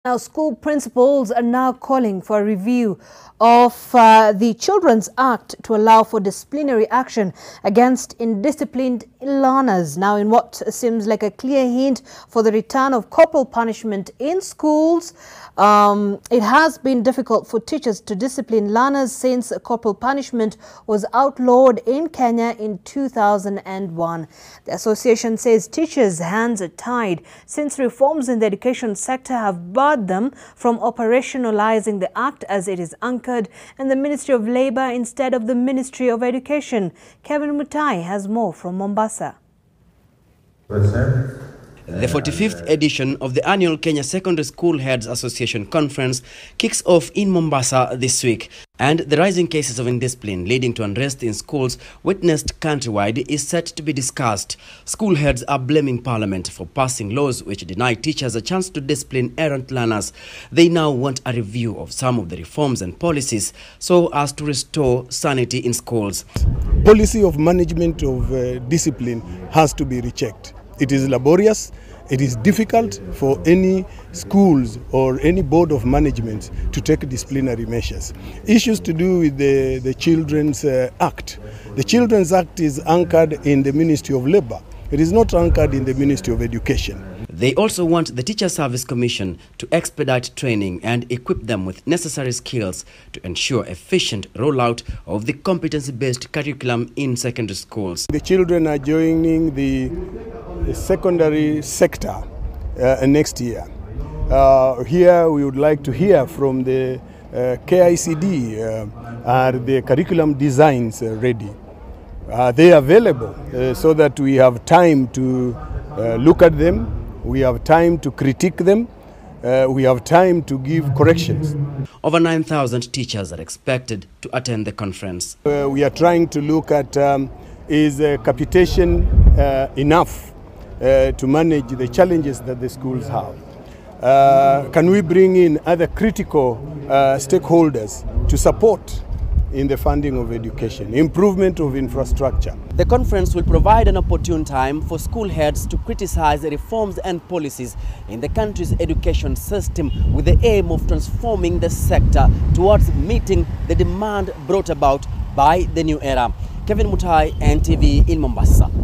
Now, school principals are now calling for a review of the Children's Act to allow for disciplinary action against indisciplined learners. Now, in what seems like a clear hint for the return of corporal punishment in schools, it has been difficult for teachers to discipline learners since corporal punishment was outlawed in Kenya in 2001. The association says teachers' hands are tied since reforms in the education sector have barred them from operationalizing the act as it is anchored in the Ministry of Labour instead of the Ministry of Education. Kevin Mutai has more from Mombasa. The 45th edition of the annual Kenya Secondary School Heads Association Conference kicks off in Mombasa this week, and the rising cases of indiscipline leading to unrest in schools witnessed countrywide is set to be discussed. School heads are blaming Parliament for passing laws which deny teachers a chance to discipline errant learners. They now want a review of some of the reforms and policies so as to restore sanity in schools. Policy of management of discipline has to be rechecked. It is laborious, it is difficult for any schools or any board of management to take disciplinary measures. Issues to do with the Children's Act. The Children's Act is anchored in the Ministry of Labour. It is not anchored in the Ministry of Education. They also want the Teacher Service Commission to expedite training and equip them with necessary skills to ensure efficient rollout of the competency-based curriculum in secondary schools. The children are joining the secondary sector next year. Here we would like to hear from the KICD, are the curriculum designs ready? Are they available so that we have time to look at them? We have time to critique them. We have time to give corrections. Over 9,000 teachers are expected to attend the conference. We are trying to look at is capitation enough to manage the challenges that the schools have? Can we bring in other critical stakeholders to support in the funding of education, improvement of infrastructure? The conference will provide an opportune time for school heads to criticize the reforms and policies in the country's education system with the aim of transforming the sector towards meeting the demand brought about by the new era. Kevin Mutai, NTV in Mombasa.